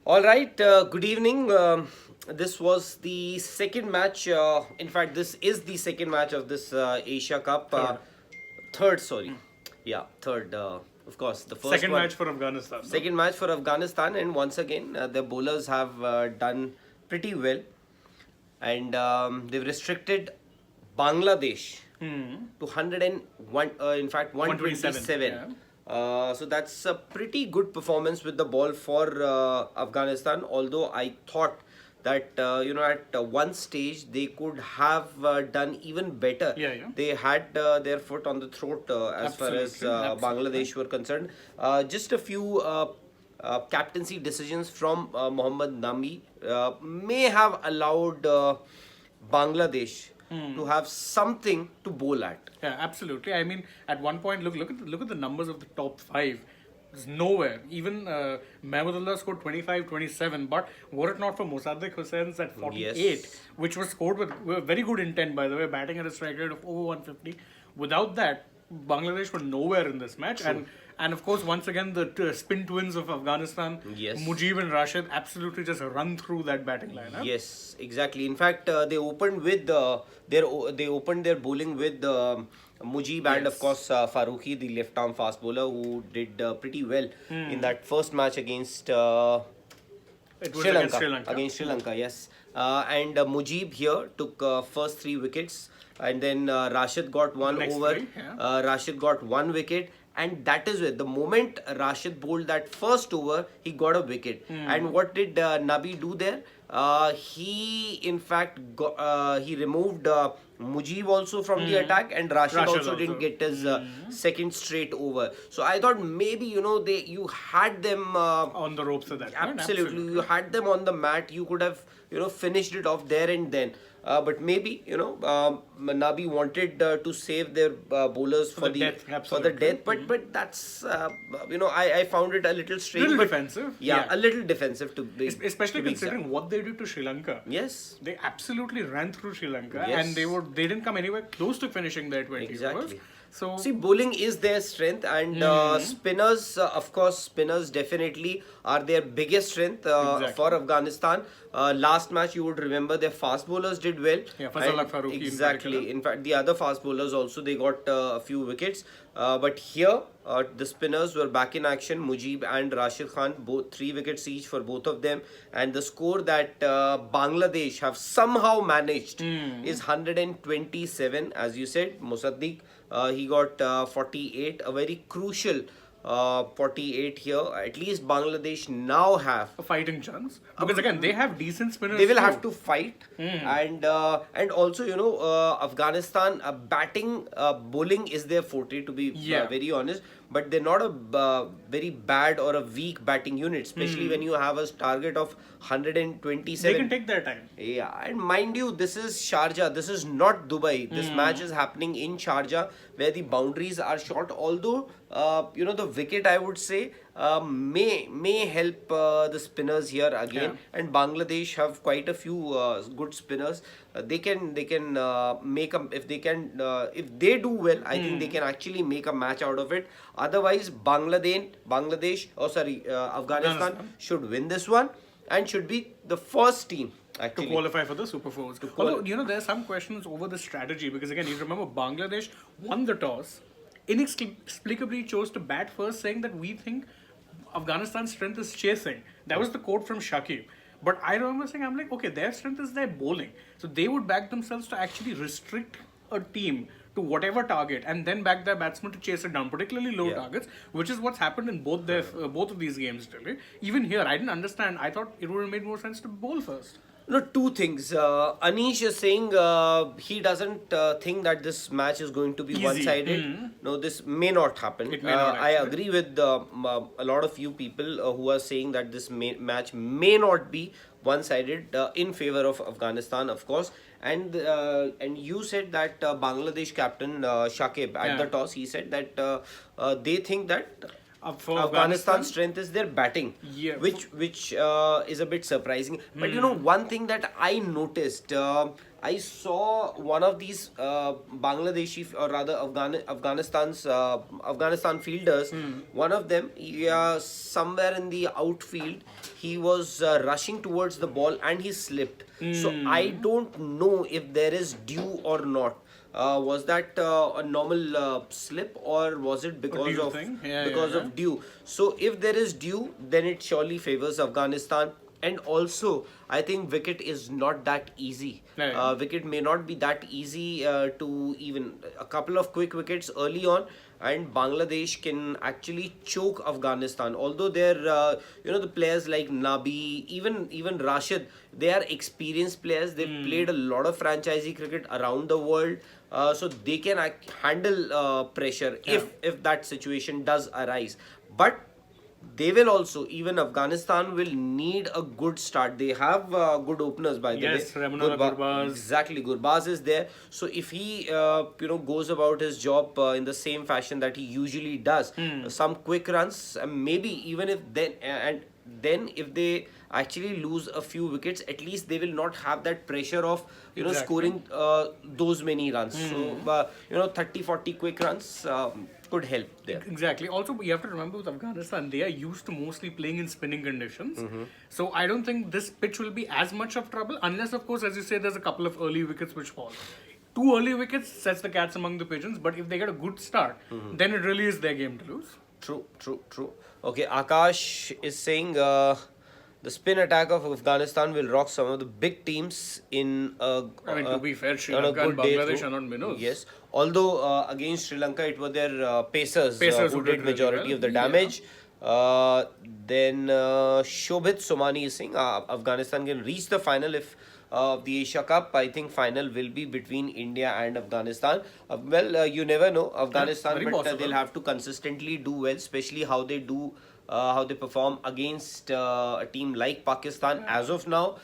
All right, good evening. This was the second match. In fact, this is the second match of this Asia Cup. Third, sorry. Yeah, third. Of course, the first Second one. match for Afghanistan. No? Second match for Afghanistan, and once again, the bowlers have done pretty well, and they've restricted Bangladesh to 101. In fact, 127. Yeah. So that's a pretty good performance with the ball for Afghanistan. Although I thought that at one stage they could have done even better. Yeah. They had their foot on the throat as far as Absolutely. Bangladesh were concerned. Just a few captaincy decisions from Mohammad Nami may have allowed Bangladesh to have something to bowl at. Yeah, absolutely. I mean, at one point, look at the numbers of the top five. There's nowhere. Even Mahmudullah scored 25, 27. But were it not for Mossadegh Hussein's at 48, Yes. which was scored with very good intent, by the way, batting at a strike rate of over 150. Without that, Bangladesh were nowhere in this match. And of course, once again, the spin twins of Afghanistan, Yes. Mujeeb and Rashid, absolutely just run through that batting lineup. Yes, exactly. In fact, they opened with they opened their bowling with Mujeeb and of Yes. course Farooqi, the left arm fast bowler, who did pretty well in that first match against It was against Sri Lanka. Against Sri Lanka, yes. And Mujeeb here took first 3 wickets, and then Rashid got one Next over. three, yeah. Rashid got 1 wicket, and that is it. The moment Rashid bowled that first over, he got a wicket. And what did Nabi do there? He in fact he removed Mujeeb also from the attack, and Rashid Rashid also didn't also. get his second straight over. So I thought maybe you had them On the ropes at that point. absolutely. You had them on the mat. You could have finished it off there and then. But maybe Nabi wanted to save their bowlers for the death, for the absolutely. death. But that's I found it a little strange. Little but defensive, Yeah, yeah. a little defensive to be Especially to be considering exact. what they did to Sri Lanka. Yes. They absolutely ran through Sri Lanka, Yes. and they didn't come anywhere close to finishing their 20 Exactly. overs. So See, bowling is their strength, and spinners, of course, spinners definitely are their biggest strength Exactly. for Afghanistan. Last match, you would remember their fast bowlers did well. Yeah, Fazal And Farooqi in exactly. particular. In fact, the other fast bowlers also they got a few wickets. But here, the spinners were back in action. Mujeeb and Rashid Khan, both 3 wickets each for both of them, and the score that Bangladesh have somehow managed is 127, as you said. Mossadegh, he got 48, a very crucial 48 here. At least Bangladesh now have. a fighting chance, because again they have decent spinners. They will too. have to fight, and also Afghanistan batting, bowling is their forte, to be Yeah. very honest. But they're not a very bad or a weak batting unit, especially when you have a target of 127. They can take their time. Yeah, and mind you, this is Sharjah. This is not Dubai. This match is happening in Sharjah, where the boundaries are short. Although, the wicket, I would say, may help the spinners here again. Yeah. And Bangladesh have quite a few good spinners. They can make a if they do well. I think they can actually make a match out of it. Otherwise, Afghanistan should win this one and should be the first team To actually. qualify for the Super Fours. Although, there are some questions over the strategy, because again, you remember Bangladesh won the toss, inexplicably chose to bat first, saying that we think Afghanistan's strength is chasing. That was the quote from Shakib. But I remember saying, I'm like, okay, their strength is their bowling. So they would back themselves to actually restrict a team to whatever target, and then back their batsmen to chase it down, particularly low Yeah. targets, which is what's happened in both of these games. Really, even here, I didn't understand. I thought it would have made more sense to bowl first. No, two things. Anish is saying he doesn't think that this match is going to be Easy. one-sided. No, this may not happen. It may not, I actually. agree with a lot of you people who are saying that this match may not be one-sided in favor of Afghanistan, of course. And you said that Bangladesh captain Shakib at Yeah. the toss, he said that they think that For Afghanistan's strength is their batting, Yeah. which is a bit surprising. But one thing that I noticed, I saw one of these Bangladeshi, or rather Afghanistan fielders. One of them, somewhere in the outfield, he was rushing towards the ball and he slipped. So I don't know if there is dew or not. Was that a normal slip, or was it because of dew? So if there is dew, then it surely favors Afghanistan. And also, I think wicket is not that easy. Wicket may not be that easy to even a couple of quick wickets early on, and Bangladesh can actually choke Afghanistan. Although they're the players like Nabi, even Rashid, they are experienced players. They've played a lot of franchisee cricket around the world, so they can handle pressure if that situation does arise. But they will also, even Afghanistan will need a good start. They have good openers, by the way. Yes, Ramana Gurbaz. Exactly, Gurbaz is there. So if he goes about his job in the same fashion that he usually does, some quick runs, maybe even if then if they actually lose a few wickets, at least they will not have that pressure of scoring those many runs. So 30-40 quick runs could help there. Exactly. Also, you have to remember with Afghanistan, they are used to mostly playing in spinning conditions. So I don't think this pitch will be as much of trouble, unless, of course, as you say, there's a couple of early wickets which fall. 2 early wickets sets the cats among the pigeons, but if they get a good start, then it really is their game to lose. True. Okay, Akash is saying the spin attack of Afghanistan will rock some of the big teams in to be fair, Sri Lanka and Bangladesh are not minnows. Yes, although against Sri Lanka it were their pacers who did majority of the damage. Then Shobhit Somani is saying Afghanistan can reach the final if the Asia Cup. I think final will be between India and Afghanistan. You never know Afghanistan, but they'll have to consistently do well, especially how they perform against a team like Pakistan. As of now,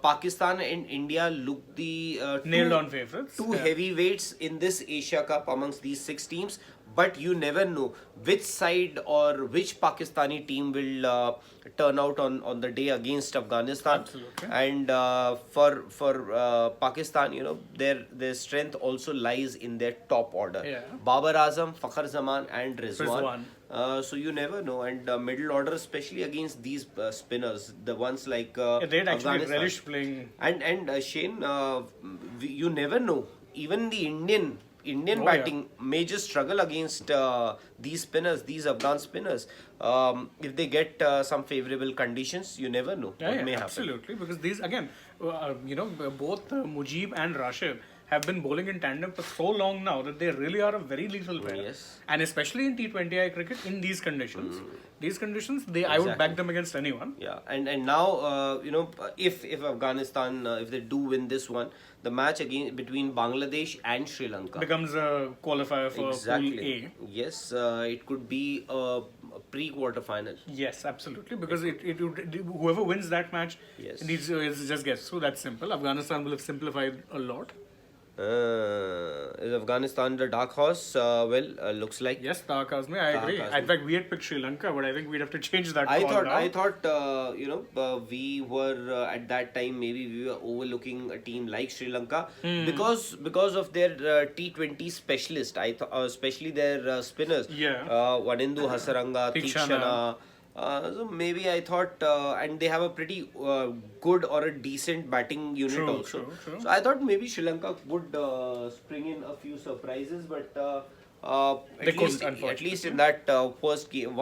Pakistan and India look the nailed-on favorites. Two heavyweights in this Asia Cup amongst these 6 teams. But you never know which side or which Pakistani team will turn out on the day against Afghanistan. Absolutely. And for Pakistan, their strength also lies in their top order. Babar Azam, Fakhar Zaman, and Rizwan. So you never know, and middle order, especially against these spinners, the ones like they'd actually Afghanistan. relish playing. And Shane, you never know. Even the Indian batting may just struggle against these spinners, these Afghan spinners. If they get some favorable conditions, you never know what may happen. Absolutely, because these again, both Mujeeb and Rashid have been bowling in tandem for so long now that they really are a very lethal pair. Yes. And especially in T20I cricket, in these conditions, I would back them against anyone. Yeah, and now if Afghanistan if they do win this one, the match again between Bangladesh and Sri Lanka becomes a qualifier for Pool A. Yes, it could be a pre-quarter final. Yes, absolutely, because whoever wins that match needs just gets through. That's simple. Afghanistan will have simplified a lot. Is Afghanistan the dark horse? Looks like. Yes, dark horse. I agree. In fact, we had picked Sri Lanka, but I think we'd have to change that. I thought we were at that time, maybe we were overlooking a team like Sri Lanka because of their T20 specialist. Especially their spinners. Wanindu Hasaranga, Tikshana. So maybe I thought, and they have a pretty good or a decent batting unit also. True. So I thought maybe Sri Lanka would spring in a few surprises, but at least in that first game,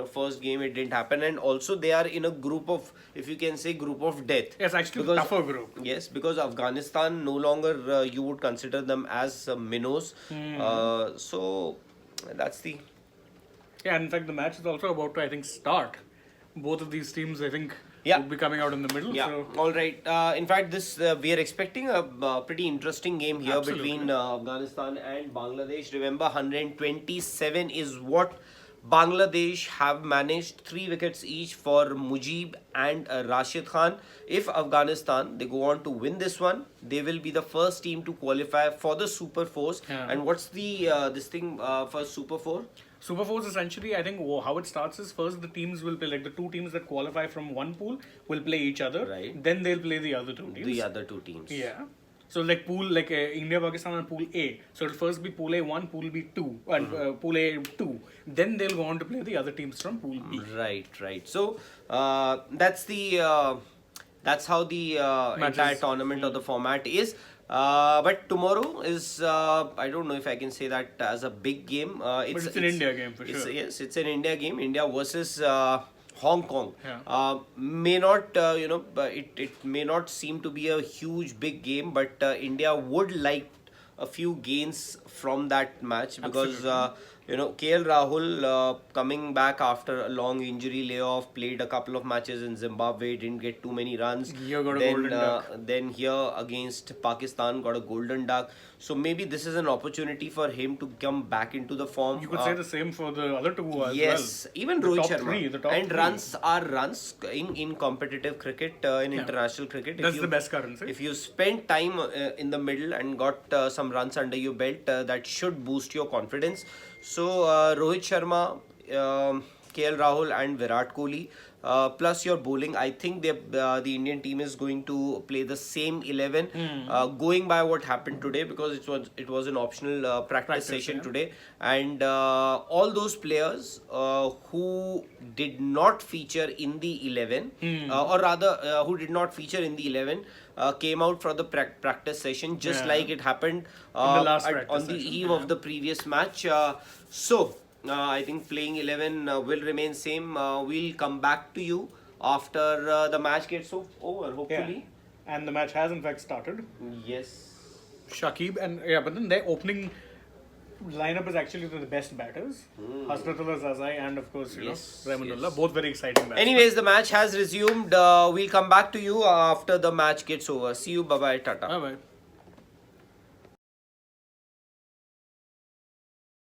first game it didn't happen, and also they are in a group of, if you can say, group of death. Yes, actually a tougher group. Yes, because Afghanistan no longer you would consider them as minnows. So that's the. Yeah, in fact, the match is also about to, I think, start. Both of these teams, I think, will be coming out in the middle. Yeah, so. All right. In fact, this we are expecting a pretty interesting game here between Afghanistan and Bangladesh. Remember, 127 is what Bangladesh have managed. 3 wickets each for Mujeeb and Rashid Khan. If Afghanistan, they go on to win this one, they will be the first team to qualify for the Super 4s. And what's the this thing for Super 4? Super 4s essentially, I think how it starts is first the teams will play, like the 2 teams that qualify from one pool will play each other. Right. Then they'll play the other 2 teams. The other 2 teams. Yeah. So like pool, like India, Pakistan and pool A. So it'll first be pool A 1, pool B 2, and pool A 2. Then they'll go on to play the other teams from pool B. Right. So that's how the entire tournament or the format is. But tomorrow is I don't know if I can say that as a big game. But it's an India game for sure. Yes, it's an India game. India versus Hong Kong. Yeah. May not, but it may not seem to be a huge big game, but India would like a few gains from that match because KL Rahul coming back after a long injury layoff, played a couple of matches in Zimbabwe, didn't get too many runs. Here got a golden duck. Then here against Pakistan got a golden duck. So maybe this is an opportunity for him to come back into the form. You could say the same for the other two as well. Yes, even Rohit Sharma. The top and three. Runs are runs in competitive cricket, in international cricket. That's the best currency. If you spend time in the middle and got some runs under your belt, that should boost your confidence. So Rohit Sharma, KL Rahul and Virat Kohli, plus your bowling, I think the Indian team is going to play the same 11, going by what happened today, because it was an optional practice session today, and all those players who did not feature in the 11, or rather who did not feature in the 11, came out for the practice session, just like it happened on the eve of the previous match. I think playing 11 will remain same. We'll come back to you after the match gets over, hopefully. Yeah. And the match has in fact started. Yes. Shakib and but then their opening lineup is actually the best batters. Hasratullah Zazai and of course Rahmanullah, both very exciting batters. Anyways, the match has resumed. We'll come back to you after the match gets over. See you. Bye bye. Tata. Bye bye.